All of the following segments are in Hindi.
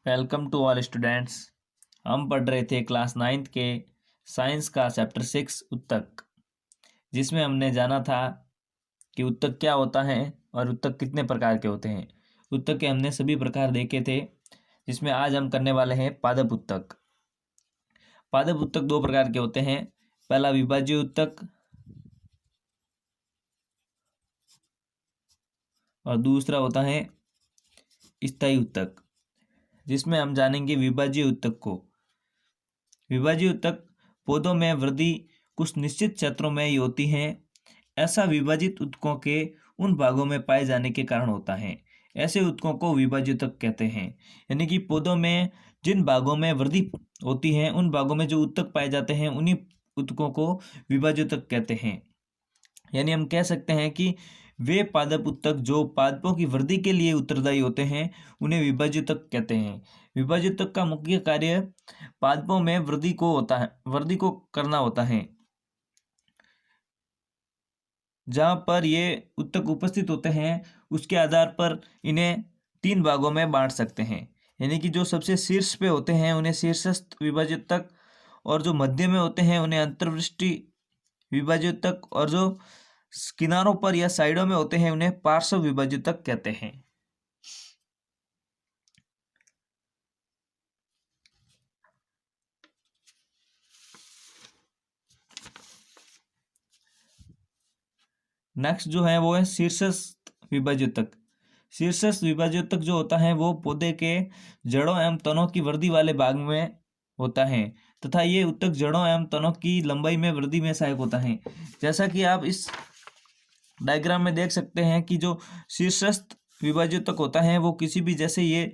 Welcome to all students. हम पढ़ रहे थे क्लास 9th के साइंस का चैप्टर 6 उत्तक, जिसमें हमने जाना था कि उत्तक क्या होता है और उत्तक कितने प्रकार के होते हैं। उत्तक के हमने सभी प्रकार देखे थे, जिसमें आज हम करने वाले हैं पादप उत्तक। पादप उत्तक दो प्रकार के होते हैं। पहला विभाज्य उत्तक और दूसरा होता है स्थायी उत्तक, जिसमें हम जानेंगे विभाज्य उत्तक को। विभाज्य उत्तक पौधों में वृद्धि कुछ निश्चित क्षेत्रों में ही होती है। ऐसा विभाजित उत्तकों के उन भागों में पाए जाने के कारण होता है। ऐसे उत्तकों को विभाज्य उत्तक कहते हैं। यानी कि पौधों में जिन भागों में वृद्धि होती है, उन भागों में जो उत्तक पाए जाते हैं, उन्हीं उत्तकों को विभाज्य उत्तक कहते हैं। यानी हम कह सकते हैं कि वे पादप उत्तक जो पादपों की वृद्धि के लिए उत्तरदायी होते हैं, उन्हें विभाज्य उत्तक कहते हैं। विभाज्य उत्तक का मुख्य कार्य पादपों में वृद्धि को करना होता है। जहाँ पर ये उत्तक उपस्थित होते हैं, उसके आधार पर इन्हें 3 भागों में बांट सकते हैं। यानी कि जो सबसे शीर्ष पे होते हैं उन्हें शीर्षस्थ विभाज्य उत्तक, और जो मध्य में होते हैं उन्हें अंतर्वृष्टि विभाज्य उत्तक, और जो किनारों पर या साइडों में होते हैं उन्हें पार्श्व विभाज्य उत्तक कहते हैं। नेक्स्ट जो है वो है शीर्षस्थ विभाज्य उत्तक। शीर्षस्थ विभाज्य उत्तक जो होता है वो पौधे के जड़ों एवं तनों की वृद्धि वाले भाग में होता है, तथा ये उत्तक जड़ों एवं तनों की लंबाई में वृद्धि में सहायक होता है। जैसा कि आप इस डायग्राम में देख सकते हैं कि जो शीर्षस्थ विभाज्य उत्तक होता है वो किसी भी, जैसे ये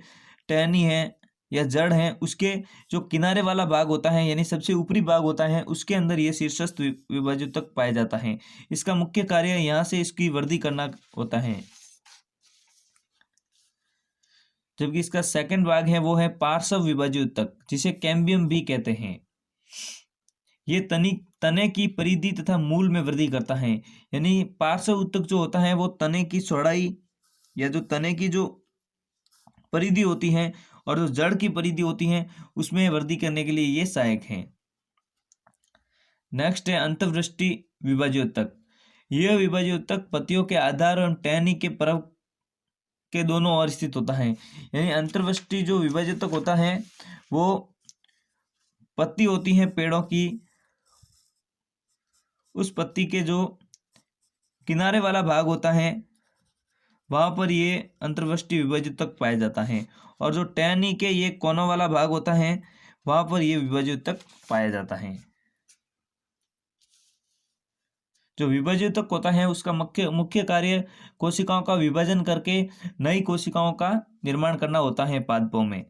टहनी है या जड़ है, उसके जो किनारे वाला भाग होता है यानी सबसे ऊपरी भाग होता है, उसके अंदर ये शीर्षस्थ विभाज्य उत्तक पाया जाता है। इसका मुख्य कार्य यहाँ से इसकी वृद्धि करना होता है। जबकि इसका सेकंड भाग है वो है पार्श्व विभाज्य उत्तक, जिसे कैम्बियम भी कहते हैं। ये तने की परिधि तथा मूल में वृद्धि करता है। यानी पार्श्व उत्तक जो होता है वो तने की चौड़ाई या जो तने की जो परिधि होती है और जो जड़ की परिधि होती है उसमें वृद्धि करने के लिए ये सहायक है। नेक्स्ट है अंतर्वृष्टि विभाज्य उत्तक। यह विभाज्य उत्तक पत्तियों के आधार और टहनी के परत के दोनों ओर स्थित होता है। यानी अंतर्वृष्टि जो विभाज्य उत्तक होता है वो पत्ती होती है पेड़ों की, उस पत्ती के जो किनारे वाला भाग होता है वहां पर ये अंतर्वृष्टि विभाज्य उत्तक पाया जाता है, और जो टहनी के ये कोनों वाला भाग होता है वहां पर ये विभाज्य उत्तक पाया जाता है। जो विभाज्य उत्तक होता है उसका मुख्य कार्य कोशिकाओं का विभाजन करके नई कोशिकाओं का निर्माण करना होता है। पादपों में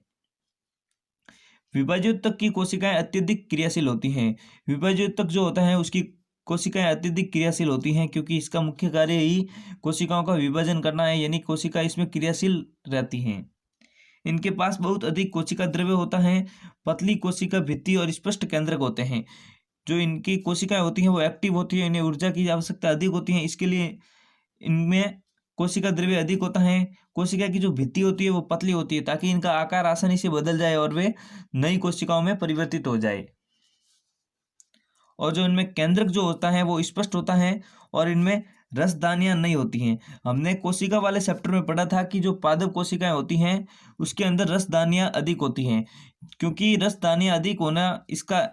विभाज्य उत्तक की कोशिकाएं अत्यधिक क्रियाशील होती हैं। विभाज्य उत्तक जो होता है उसकी कोशिकाएं अत्यधिक क्रियाशील होती हैं, क्योंकि इसका मुख्य कार्य ही कोशिकाओं का विभाजन करना है, यानी कोशिका इसमें क्रियाशील रहती हैं। इनके पास बहुत अधिक कोशिका द्रव्य होता है। पतली कोशिका भित्ति और स्पष्ट केंद्रक होते हैं। जो इनकी कोशिकाएं होती हैं वो एक्टिव होती है, इन्हें ऊर्जा की आवश्यकता अधिक होती है, इसके लिए इनमें कोशिका द्रव्य अधिक होता है। कोशिका की जो भित्ति होती है वो पतली होती है, ताकि इनका आकार आसानी से बदल जाए और वे नई कोशिकाओं में परिवर्तित हो जाए। और जो इनमें केंद्रक जो होता है वो स्पष्ट होता है, और इनमें रसदानियां नहीं होती हैं। हमने कोशिका वाले चैप्टर में पढ़ा था कि जो पादप कोशिकाएं होती हैं उसके अंदर रसदानियां अधिक होती हैं। क्योंकि रसदानियां अधिक होना, इसका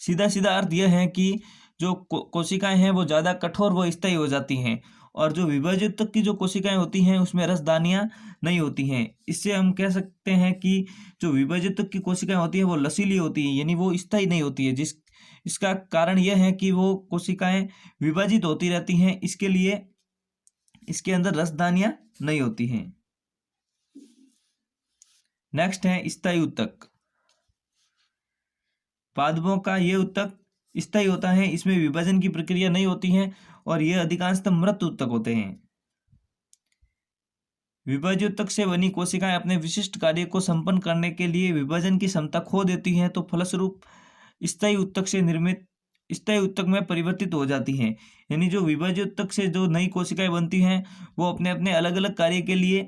सीधा सीधा अर्थ यह है कि जो कोशिकाएं हैं वो ज़्यादा कठोर व स्थायी हो जाती हैं, और जो विभाज्य उत्तक की जो कोशिकाएं होती हैं उसमें रसदानियां नहीं होती हैं। इससे हम कह सकते हैं कि जो विभाज्य उत्तक की कोशिकाएं होती हैं वो लसीली होती हैं, यानी वो स्थायी नहीं होती है। इसका कारण यह है कि वो कोशिकाएं विभाजित होती रहती हैं, इसके लिए इसके अंदर रसदानियां नहीं होती हैं। नेक्स्ट है स्थायी उत्तक। पादपों का ये उत्तक स्थायी होता है, इसमें विभाजन की प्रक्रिया नहीं होती है, और यह अधिकांशतः मृत उत्तक होते हैं। विभाज्य उत्तक से बनी कोशिकाएं अपने विशिष्ट कार्य को संपन्न करने के लिए विभाजन की क्षमता खो देती हैं, तो फलस्वरूप स्थायी उत्तक से निर्मित स्थायी उत्तक में परिवर्तित हो जाती हैं। यानी जो विभाज्य उत्तक से जो नई कोशिकाएं बनती हैं वो अपने अपने अलग अलग कार्य के लिए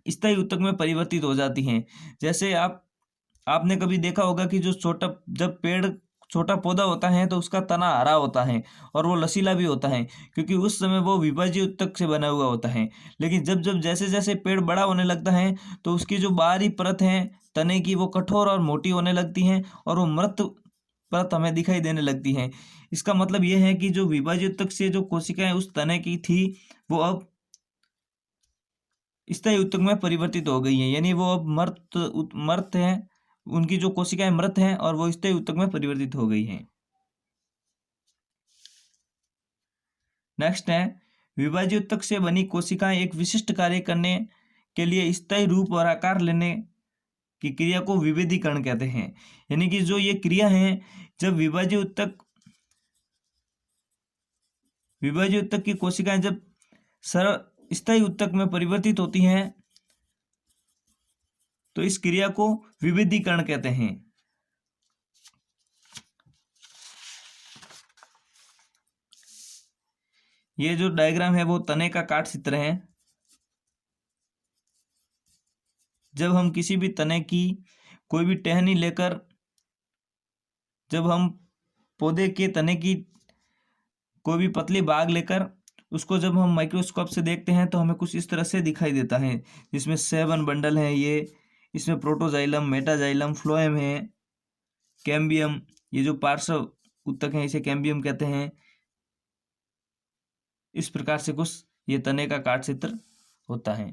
स्थायी ऊतक में परिवर्तित हो जाती हैं। जैसे आपने कभी देखा होगा कि जो जब पेड़ छोटा पौधा होता है तो उसका तना हरा होता है और वो लसीला भी होता है, क्योंकि उस समय वो विभाज्य ऊतक से बना हुआ होता है। लेकिन जब जब जैसे जैसे पेड़ बड़ा होने लगता है तो उसकी जो बाहरी परत है तने की, वो कठोर और मोटी होने लगती हैं और वो मृत परत हमें दिखाई देने लगती हैं। इसका मतलब ये है कि जो विभाज्य ऊतक से जो कोशिकाएं उस तने की थी, वो अब स्थायी ऊतक में परिवर्तित हो गई हैं, यानी वो अब मर्त हैं। उनकी जो कोशिकाएं मृत हैं और वो स्थायी ऊतक में परिवर्तित हो गई हैं। नेक्स्ट है, विभाज्य ऊतक से बनी कोशिकाएं एक विशिष्ट कार्य करने के लिए स्थायी रूप और आकार लेने की क्रिया को विभेदीकरण कहते हैं। यानी कि जो ये क्रिया है, जब विभाज्य ऊतक की कोशिकाएं जब सरल स्थायी ऊतक में परिवर्तित होती हैं तो इस क्रिया को विभेदीकरण कहते हैं। ये जो डायग्राम है वो तने का काट चित्र है। जब हम किसी भी तने की कोई भी टहनी लेकर, जब हम पौधे के तने की कोई भी पतली भाग लेकर उसको जब हम माइक्रोस्कोप से देखते हैं तो हमें कुछ इस तरह से दिखाई देता है, जिसमें 7 बंडल हैं। ये इसमें प्रोटोजाइलम, मेटाजाइलम, फ्लोएम है, कैम्बियम, ये जो पार्श्व ऊतक है इसे कैम्बियम कहते हैं। इस प्रकार से कुछ ये तने का काट चित्र होता है।